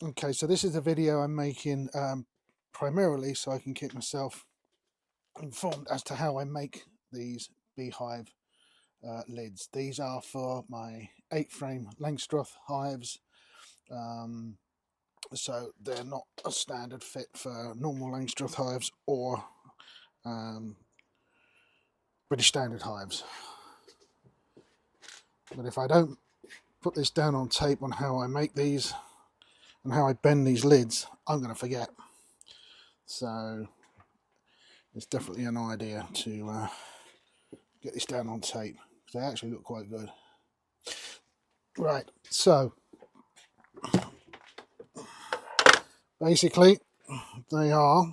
Okay, so this is a video I'm making primarily so I can keep myself informed as to how I make these Beehive lids. These are for my 8-frame Langstroth hives, so they're not a standard fit for normal Langstroth hives or British Standard hives. But if I don't put this down on tape on how I make these and how I bend these lids, I'm going to forget. So it's definitely an idea to get this down on tape because they actually look quite good. Right, so basically they are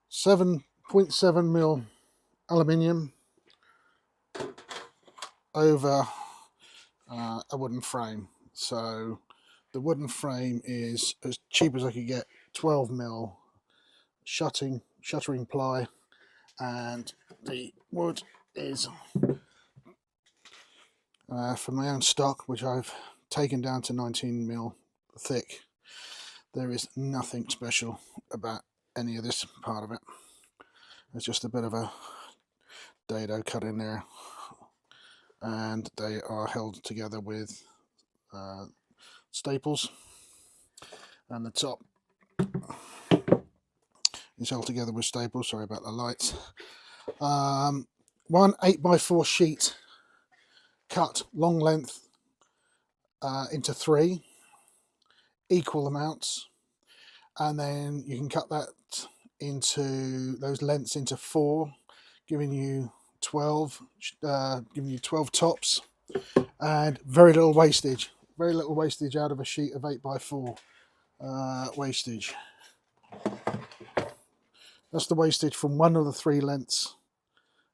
7.7mm aluminium over a wooden frame. So the wooden frame is as cheap as I could get, 12mm shuttering ply, and the wood is from my own stock, which I've taken down to 19mm thick. There is nothing special about any of this part of it. It's just a bit of a dado cut in there, and they are held together with staples, and the top is held together with staples. Sorry about the lights. One 8x4 sheet cut long length into 3 equal amounts, and then you can cut that into those lengths into 4, giving you 12 tops, and very little wastage out of a sheet of 8x4 wastage. That's the wastage from one of the 3 lengths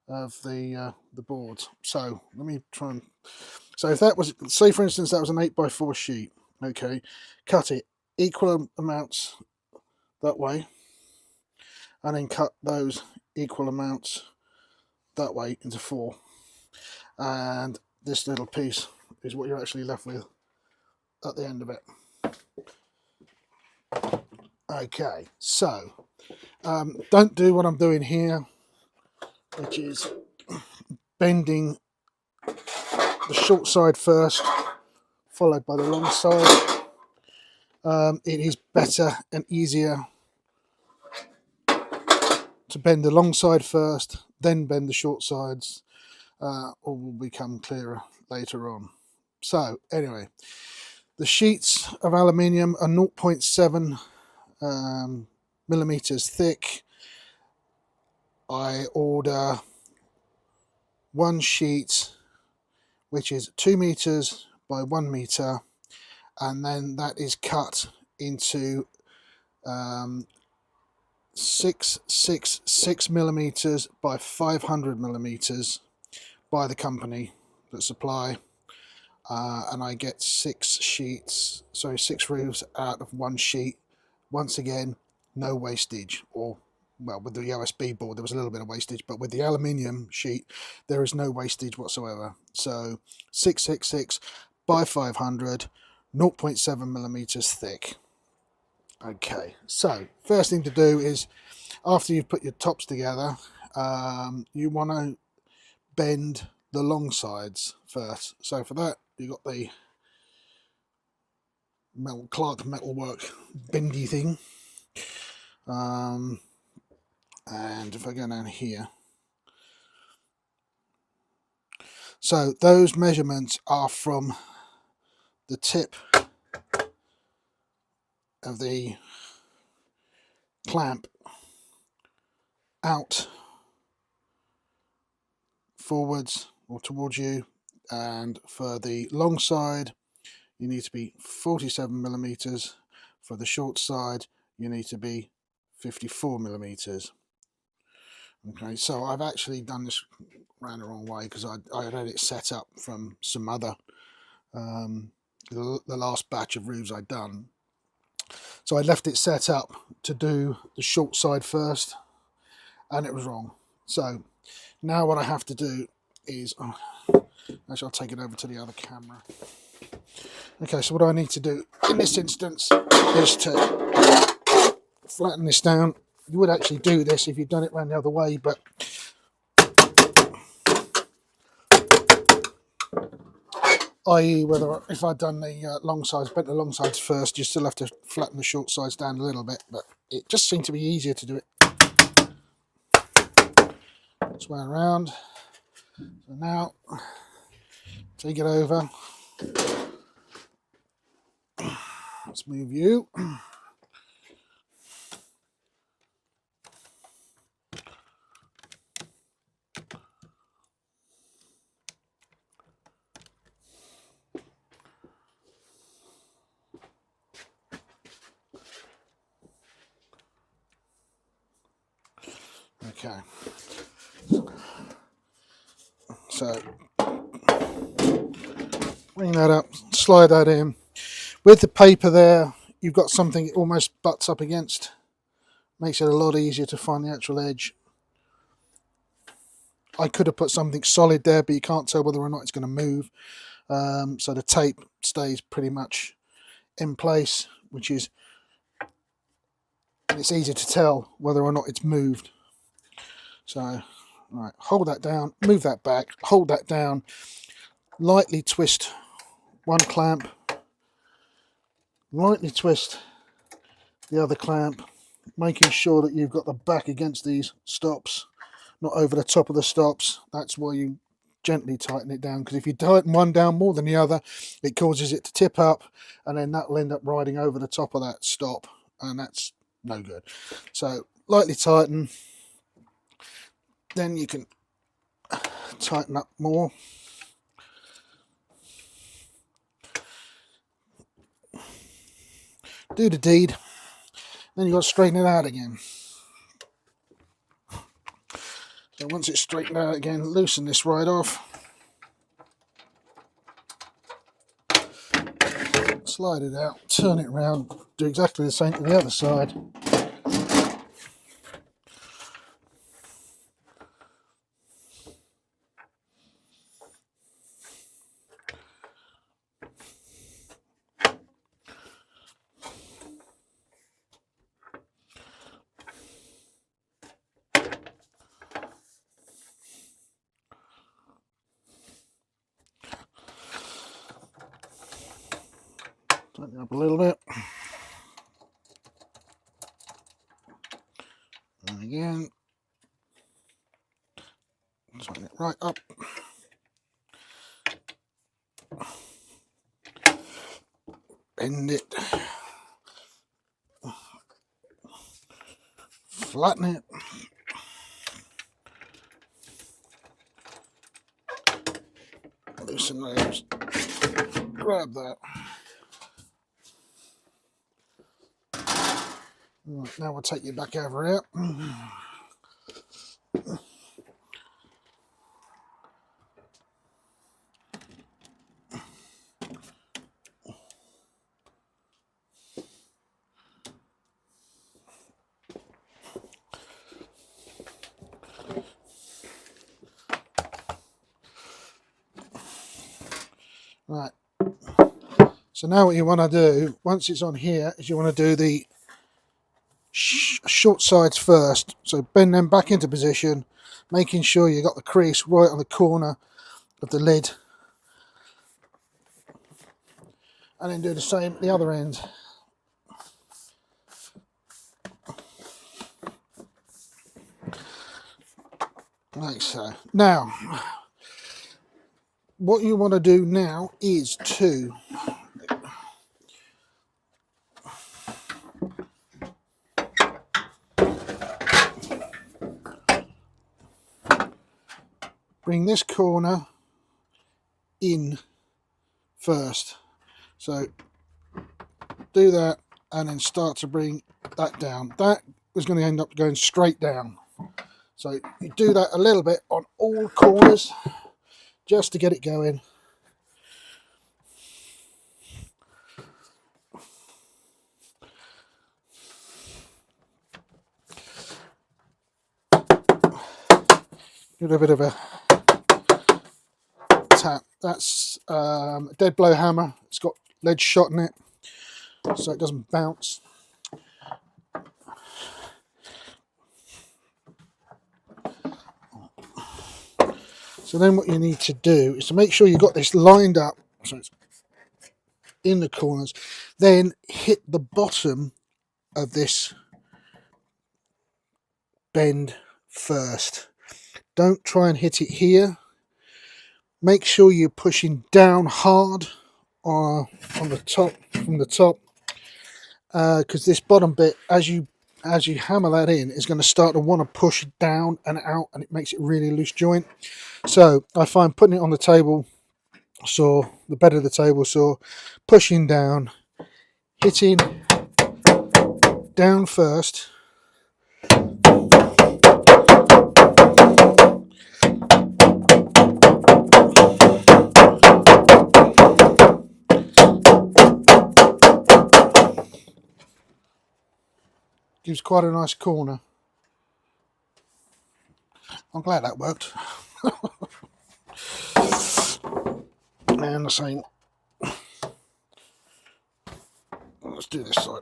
of the board. So let me try and, so if that was, say for instance that was an 8x4 sheet, okay, cut it equal amounts that way, and then cut those equal amounts that way into 4, and this little piece is what you're actually left with at the end of it. Okay, so don't do what I'm doing here, which is bending the short side first, followed by the long side. It is better and easier to bend the long side first, then bend the short sides. All will become clearer later on. So anyway, the sheets of aluminium are 0.7 millimeters thick. I order one sheet which is 2 meters by 1 meter, and then that is cut into 666 millimeters by 500 millimeters by the company that supply, and I get 6 roofs out of 1 sheet. Once again, no wastage, or well, with the OSB board there was a little bit of wastage, but with the aluminium sheet there is no wastage whatsoever. So 666 by 500, 0.7 millimeters thick. Okay, so first thing to do is, after you've put your tops together, you want to bend the long sides first. So for that you've got the Clark metalwork bendy thing, and if I go down here, so those measurements are from the tip of the clamp out forwards or towards you, and for the long side you need to be 47 millimeters. For the short side you need to be 54 millimeters. Okay, so I've actually done this round the wrong way because I had it set up from some other the last batch of roofs I'd done. So I left it set up to do the short side first, and it was wrong. So now what I have to do is, actually I'll take it over to the other camera. Okay, so what I need to do in this instance is to flatten this down. You would actually do this if you'd done it around the other way, but i.e. whether if I'd done the long sides, bent the long sides first, you still have to flatten the short sides down a little bit, but it just seemed to be easier to do it this way around. So now, take it over. Let's move you. Okay. So, bring that up, slide that in. With the paper there, you've got something it almost butts up against. Makes it a lot easier to find the actual edge. I could have put something solid there, but you can't tell whether or not it's going to move. So the tape stays pretty much in place, which is, and it's easy to tell whether or not it's moved. So, right, hold that down, move that back, hold that down, lightly twist one clamp, lightly twist the other clamp, making sure that you've got the back against these stops, not over the top of the stops. That's why you gently tighten it down, because if you tighten one down more than the other, it causes it to tip up, and then that will end up riding over the top of that stop, and that's no good. So lightly tighten, then you can tighten up more. Do the deed, then you've got to straighten it out again. So once it's straightened out again, loosen this right off, slide it out, turn it around, do exactly the same to the other side. Tighten it up a little bit. And again, tighten it right up. Bend it. Flatten it. Loosen those. Grab that. Right, now we'll take you back over here. Right. So now what you want to do, once it's on here, is you want to do the short sides first. So bend them back into position, making sure you got the crease right on the corner of the lid. And then do the same at the other end. Like so. Now, what you want to do now is to bring this corner in first. So do that and then start to bring that down. That is going to end up going straight down. So you do that a little bit on all corners just to get it going. Give it a bit of a tap. That's a dead blow hammer. It's got lead shot in it, so it doesn't bounce. So then what you need to do is to make sure you've got this lined up so it's in the corners. Then hit the bottom of this bend first. Don't try and hit it here. Make sure you're pushing down hard on the top, from the top, because this bottom bit, as you hammer that in, is going to start to want to push down and out, and it makes it really loose joint. So I find putting it on the table saw, the bed of the table saw, pushing down, hitting down first, gives quite a nice corner. I'm glad that worked. And the same. Let's do this side.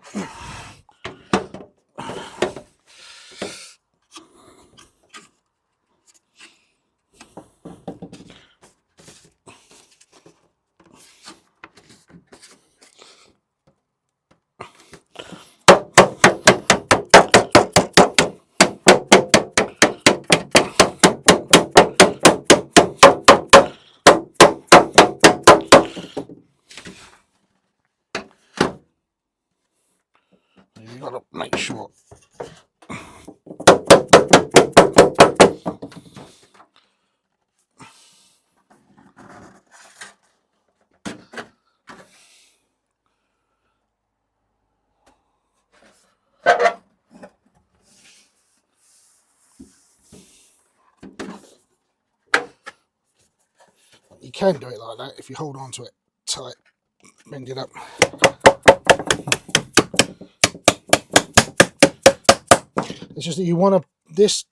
You've got to make sure. You can do it like that if you hold on to it tight, bend it up. It's just that you want to, this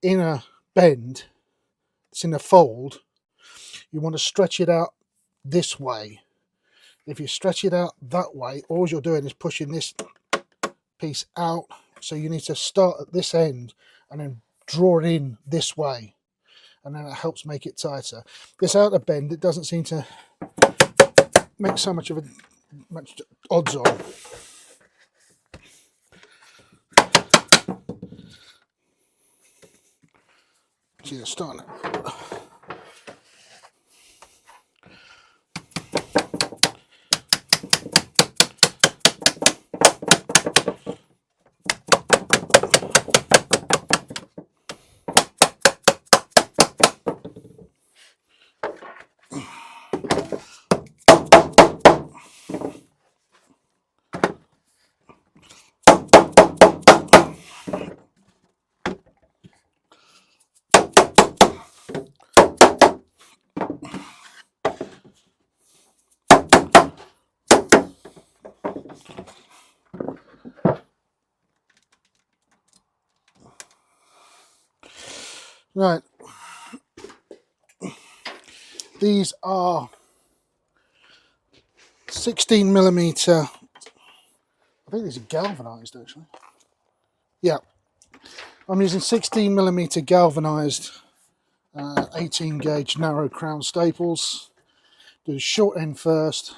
inner bend, it's in a fold, you want to stretch it out this way. If you stretch it out that way, all you're doing is pushing this piece out. So you need to start at this end and then draw it in this way, and then it helps make it tighter. This outer bend, it doesn't seem to make so much of a much odds on. See, they're starting. Right, these are 16mm. I think these are galvanized actually. Yeah, I'm using 16mm galvanized 18 gauge narrow crown staples. Do the short end first.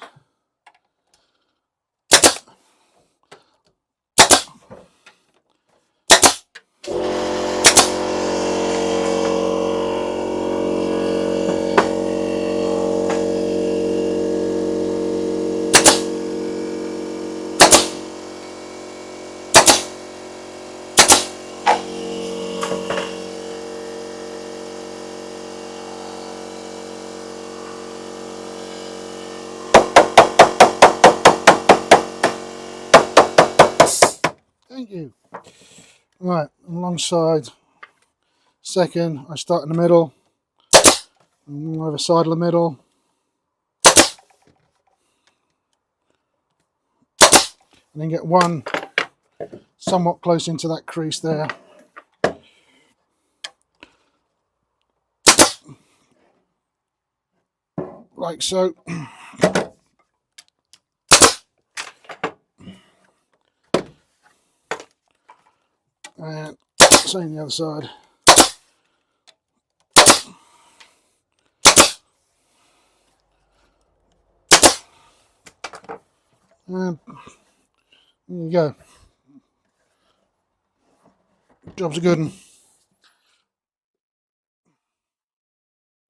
Thank you. Right, alongside second, I start in the middle, over side of the middle, and then get one somewhat close into that crease there. like so. And same the other side. And there you go. Job's a good one.